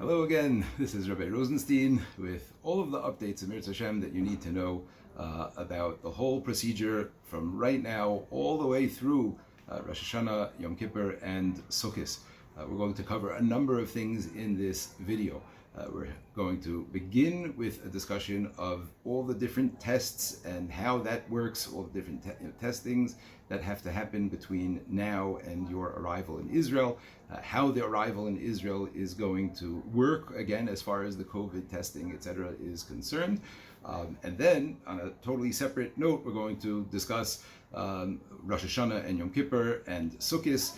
Hello again, this is Rabbi Rosenstein with all of the updates of Mirz Hashem that you need to know about the whole procedure from right now all the way through Rosh Hashanah, Yom Kippur, and Sukkot. We're going to cover a number of things in this video. We're going to begin with a discussion of all the different tests and how that works, all the different testings that have to happen between now and your arrival in Israel, how the arrival in Israel is going to work, again, as far as the COVID testing, etc., is concerned. And then, on a totally separate note, we're going to discuss Rosh Hashanah and Yom Kippur and Sukkot,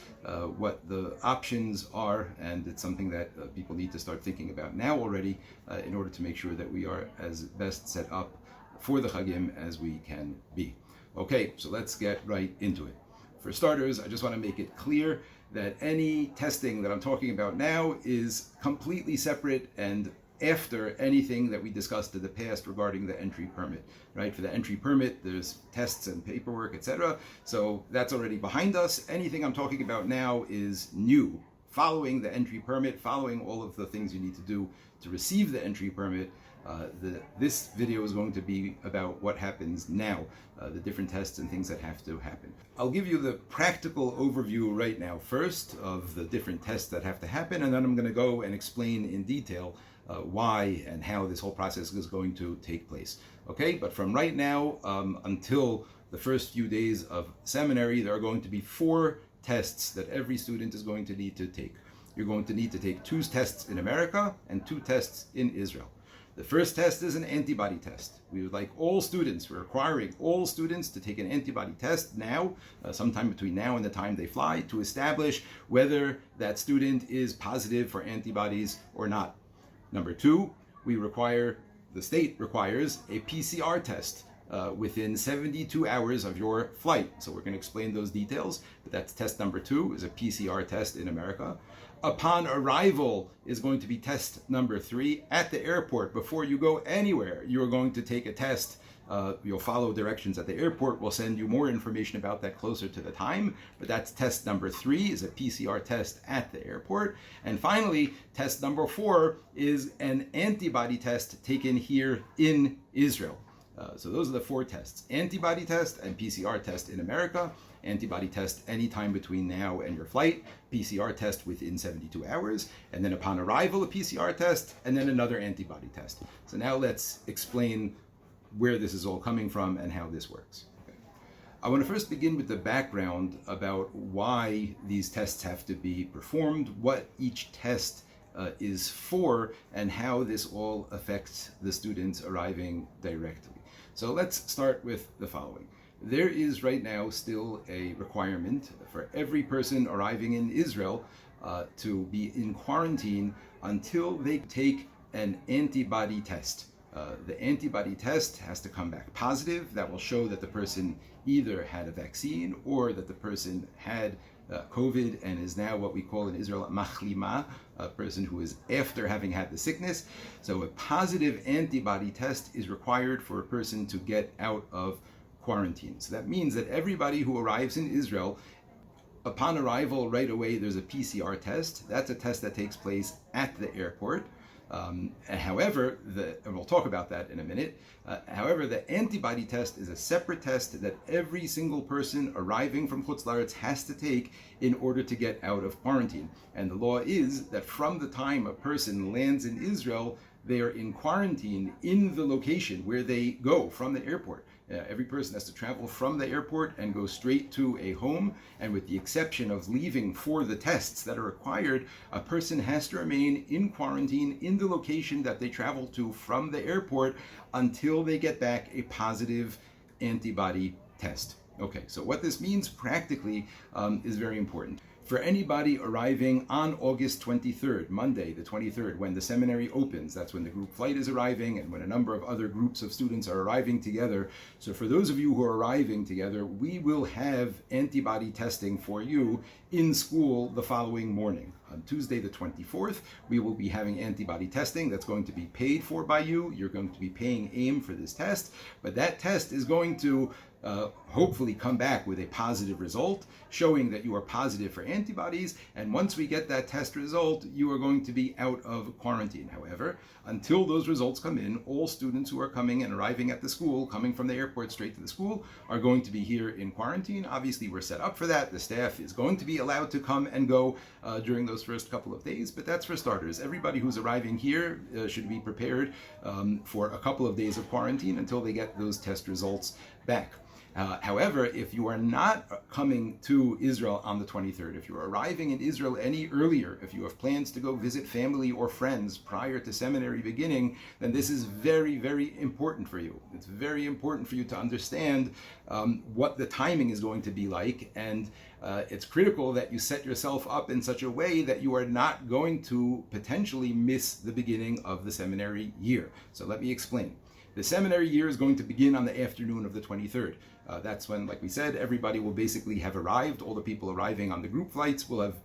what the options are, and it's something that people need to start thinking about now already in order to make sure that we are as best set up for the Chagim as we can be. Okay, so let's get right into it. For starters, I just want to make it clear that any testing that I'm talking about now is completely separate and after anything that we discussed in the past regarding the entry permit, right? For the entry permit, there's tests and paperwork, etc. So that's already behind us. Anything I'm talking about now is new, following the entry permit, following all of the things you need to do to receive the entry permit. This video is going to be about what happens now, the different tests and things that have to happen. I'll give you the practical overview right now first of the different tests that have to happen, and then I'm going to go and explain in detail why and how this whole process is going to take place. Okay, but from right now until the first few days of seminary, there are going to be 4 tests that every student is going to need to take. You're going to need to take 2 tests in America and 2 tests in Israel. The first test is an antibody test. We would like all students, we're requiring all students to take an antibody test now, sometime between now and the time they fly, to establish whether that student is positive for antibodies or not. Number 2, the state requires a PCR test within 72 hours of your flight. So we're going to explain those details, but that's test number 2, is a PCR test in America. Upon arrival is going to be test number 3 at the airport. Before you go anywhere, you're going to take a test. You'll follow directions at the airport. We'll send you more information about that closer to the time, but that's test number 3, is a PCR test at the airport. And finally, test number 4 is an antibody test taken here in Israel. So those are the 4 tests: antibody test and PCR test in America, antibody test anytime between now and your flight, PCR test within 72 hours, and then upon arrival a PCR test, and then another antibody test. So now let's explain where this is all coming from and how this works. Okay. I want to first begin with the background about why these tests have to be performed, what each test is for, and how this all affects the students arriving directly. So let's start with the following. There is right now still a requirement for every person arriving in Israel to be in quarantine until they take an antibody test. The antibody test has to come back positive. That will show that the person either had a vaccine or that the person had COVID and is now what we call in Israel machlima, a person who is after having had the sickness. So a positive antibody test is required for a person to get out of quarantine. So that means that everybody who arrives in Israel, upon arrival right away, there's a PCR test. That's a test that takes place at the airport. However, and we'll talk about that in a minute. However, the antibody test is a separate test that every single person arriving from Chutz La'aretz has to take in order to get out of quarantine. And the law is that from the time a person lands in Israel, they are in quarantine in the location where they go from the airport. Every person has to travel from the airport and go straight to a home, and with the exception of leaving for the tests that are required, a person has to remain in quarantine in the location that they travel to from the airport until they get back a positive antibody test. Okay, so what this means practically is very important. For anybody arriving on August 23rd, Monday the 23rd, when the seminary opens, that's when the group flight is arriving and when a number of other groups of students are arriving together. So for those of you who are arriving together, we will have antibody testing for you in school the following morning. On Tuesday the 24th, we will be having antibody testing that's going to be paid for by you. You're going to be paying AIM for this test, but that test is going to hopefully come back with a positive result showing that you are positive for antibodies, and once we get that test result, you are going to be out of quarantine. However, until those results come in, all students who are coming and arriving at the school, coming from the airport straight to the school, are going to be here in quarantine. Obviously, we're set up for that. The staff is going to be allowed to come and go during those first couple of days, but that's for starters. Everybody who's arriving here should be prepared for a couple of days of quarantine until they get those test results back. However, if you are not coming to Israel on the 23rd, if you're arriving in Israel any earlier, if you have plans to go visit family or friends prior to seminary beginning, then this is very, very important for you. It's very important for you to understand what the timing is going to be like, and it's critical that you set yourself up in such a way that you are not going to potentially miss the beginning of the seminary year. So let me explain. The seminary year is going to begin on the afternoon of the 23rd. That's when, like we said, everybody will basically have arrived. All the people arriving on the group flights will have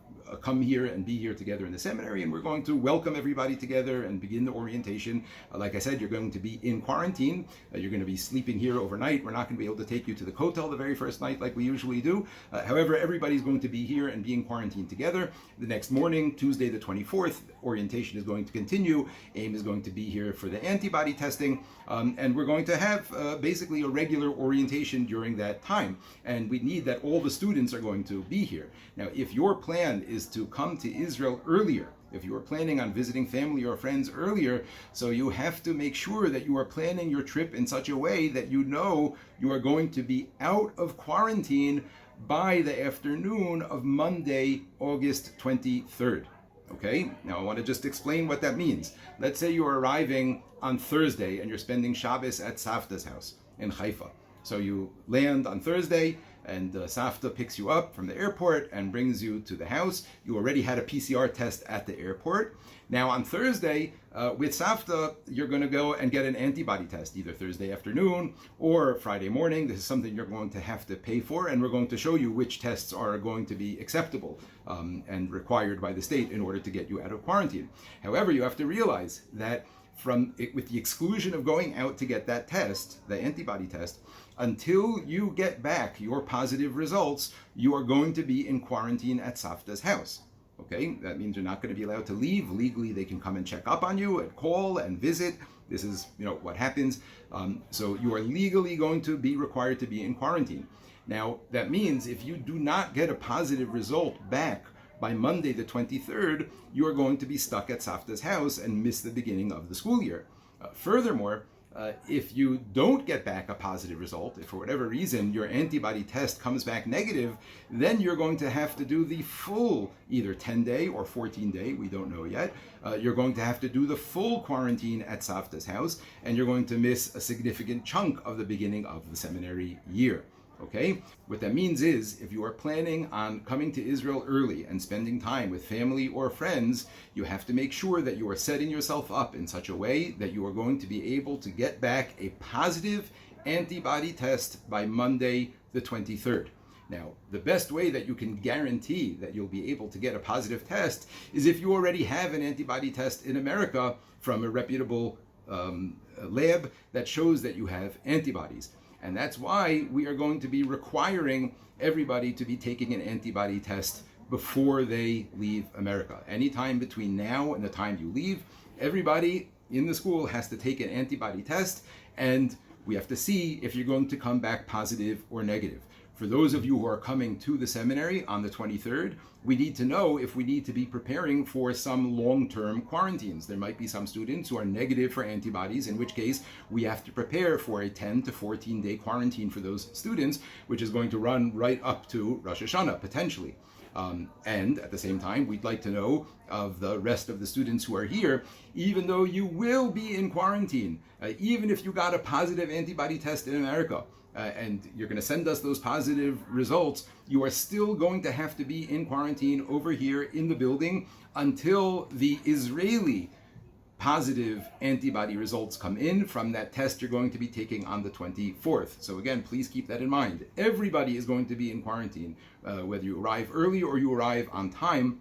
come here and be here together in the seminary, and we're going to welcome everybody together and begin the orientation. Like I said, you're going to be in quarantine. You're going to be sleeping here overnight. We're not going to be able to take you to the hotel the very first night like we usually do. However, everybody's going to be here and be in quarantine together. The next morning, Tuesday the 24th, orientation is going to continue. AIM is going to be here for the antibody testing, and we're going to have basically a regular orientation during that time. And we need that all the students are going to be here. Now, if your plan is to come to Israel earlier, if you are planning on visiting family or friends earlier, so you have to make sure that you are planning your trip in such a way that you know you are going to be out of quarantine by the afternoon of Monday, August 23rd. Okay, now I want to just explain what that means. Let's say you're arriving on Thursday and you're spending Shabbos at Savta's house in Haifa. So you land on Thursday, and Savta picks you up from the airport and brings you to the house. You already had a PCR test at the airport. Now on Thursday, with Savta, you're going to go and get an antibody test, either Thursday afternoon or Friday morning. This is something you're going to have to pay for, and we're going to show you which tests are going to be acceptable and required by the state in order to get you out of quarantine. However, you have to realize that with the exclusion of going out to get that test, the antibody test, until you get back your positive results, you are going to be in quarantine at Savta's house. Okay, that means you're not going to be allowed to leave. Legally, they can come and check up on you and call and visit. This is, what happens. So you are legally going to be required to be in quarantine. Now, that means if you do not get a positive result back by Monday the 23rd, you are going to be stuck at Savta's house and miss the beginning of the school year. Furthermore, if you don't get back a positive result, if for whatever reason your antibody test comes back negative, then you're going to have to do the full, either 10-day or 14-day, we don't know yet. You're going to have to do the full quarantine at Savta's house, and you're going to miss a significant chunk of the beginning of the seminary year. Okay? What that means is, if you are planning on coming to Israel early and spending time with family or friends, you have to make sure that you are setting yourself up in such a way that you are going to be able to get back a positive antibody test by Monday the 23rd. Now, the best way that you can guarantee that you'll be able to get a positive test is if you already have an antibody test in America from a reputable lab that shows that you have antibodies. And that's why we are going to be requiring everybody to be taking an antibody test before they leave America. Anytime between now and the time you leave, everybody in the school has to take an antibody test, and we have to see if you're going to come back positive or negative. For those of you who are coming to the seminary on the 23rd, we need to know if we need to be preparing for some long-term quarantines. There might be some students who are negative for antibodies, in which case we have to prepare for a 10 to 14-day quarantine for those students, which is going to run right up to Rosh Hashanah, potentially. And at the same time, we'd like to know of the rest of the students who are here, even though you will be in quarantine, even if you got a positive antibody test in America, and you're going to send us those positive results, you are still going to have to be in quarantine over here in the building until the Israeli positive antibody results come in from that test you're going to be taking on the 24th. So again, please keep that in mind. Everybody is going to be in quarantine, whether you arrive early or you arrive on time,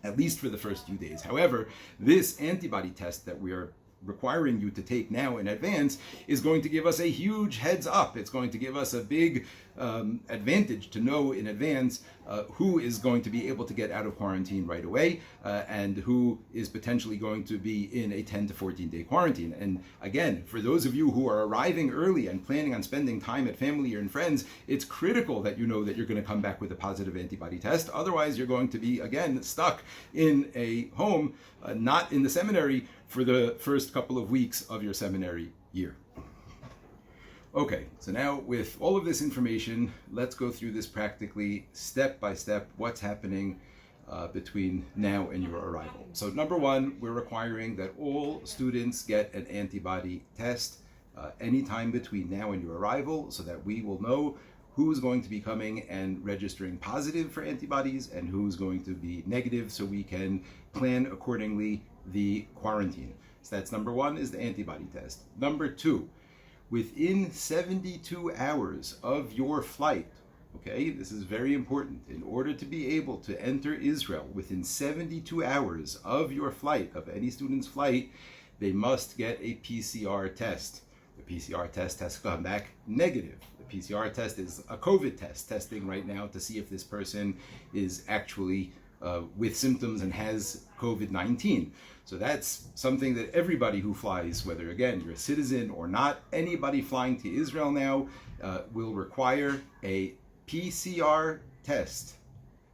at least for the first few days. However, this antibody test that we are requiring you to take now in advance is going to give us a huge heads up. It's going to give us a big advantage to know in advance who is going to be able to get out of quarantine right away and who is potentially going to be in a 10 to 14 day quarantine. And again, for those of you who are arriving early and planning on spending time at family and friends, it's critical that you know that you're going to come back with a positive antibody test. Otherwise, you're going to be, again, stuck in a home, not in the seminary, for the first couple of weeks of your seminary year. Okay, so now with all of this information, let's go through this practically step by step, what's happening between now and your arrival. So number one, we're requiring that all students get an antibody test anytime between now and your arrival so that we will know who's going to be coming and registering positive for antibodies and who's going to be negative, so we can plan accordingly the quarantine. So that's number one, is the antibody test. Number two, within 72 hours of your flight, okay, this is very important. In order to be able to enter Israel within 72 hours of your flight, of any student's flight, they must get a PCR test. The PCR test has to come back negative. The PCR test is a COVID test, testing right now to see if this person is actually with symptoms and has COVID-19. So that's something that everybody who flies, whether again you're a citizen or not, anybody flying to Israel now will require a PCR test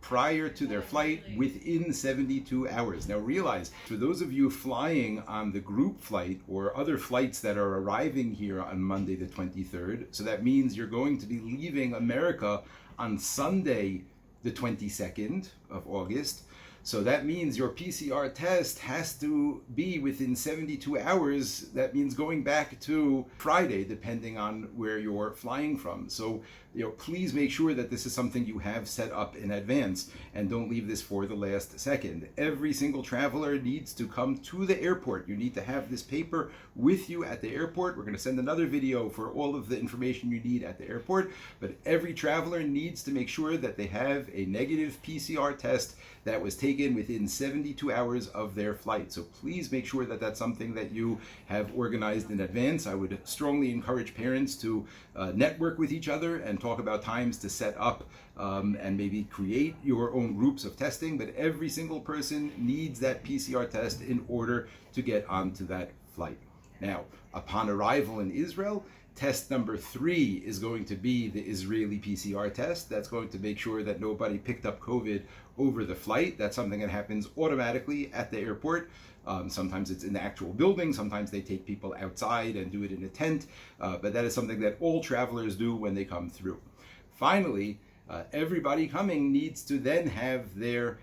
prior to their flight within 72 hours. Now realize, for those of you flying on the group flight or other flights that are arriving here on Monday the 23rd, so that means you're going to be leaving America on Sunday the 22nd of August. So that means your PCR test has to be within 72 hours. That means going back to Friday, depending on where you're flying from. So, please make sure that this is something you have set up in advance and don't leave this for the last second. Every single traveler needs to come to the airport. You need to have this paper with you at the airport. We're going to send another video for all of the information you need at the airport, but every traveler needs to make sure that they have a negative PCR test that was taken within 72 hours of their flight. So please make sure that that's something that you have organized in advance. I would strongly encourage parents to network with each other and talk about times to set up and maybe create your own groups of testing, but every single person needs that PCR test in order to get onto that flight. Now, upon arrival in Israel, test number 3 is going to be the Israeli PCR test. That's going to make sure that nobody picked up COVID over the flight. That's something that happens automatically at the airport. Sometimes it's in the actual building. Sometimes they take people outside and do it in a tent. But that is something that all travelers do when they come through. Finally, everybody coming needs to then have their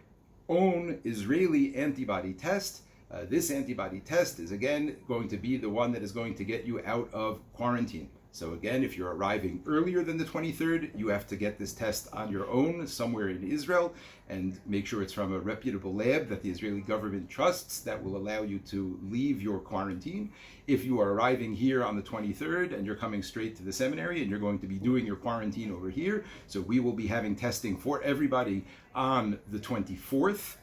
own Israeli antibody test. This antibody test is again going to be the one that is going to get you out of quarantine. So again, if you're arriving earlier than the 23rd, you have to get this test on your own somewhere in Israel and make sure it's from a reputable lab that the Israeli government trusts that will allow you to leave your quarantine. If you are arriving here on the 23rd and you're coming straight to the seminary and you're going to be doing your quarantine over here, so we will be having testing for everybody on the 24th.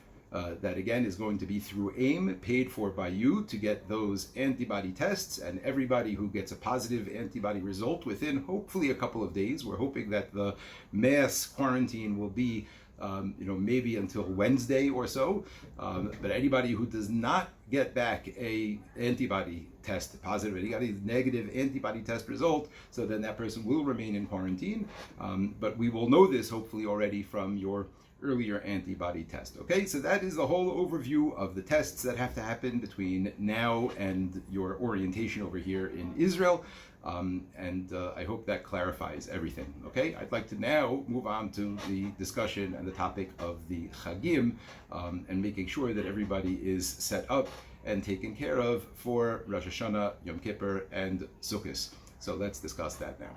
That again is going to be through AIM, paid for by you, to get those antibody tests, and everybody who gets a positive antibody result within hopefully a couple of days. We're hoping that the mass quarantine will be maybe until Wednesday or so, but anybody who does not get back a antibody test positive, he got a negative antibody test result, so then that person will remain in quarantine, but we will know this hopefully already from your earlier antibody test. Okay, so that is the whole overview of the tests that have to happen between now and your orientation over here in Israel. I hope that clarifies everything. Okay, I'd like to now move on to the discussion and the topic of the Chagim and making sure that everybody is set up and taken care of for Rosh Hashanah, Yom Kippur, and Sukkot. So let's discuss that now.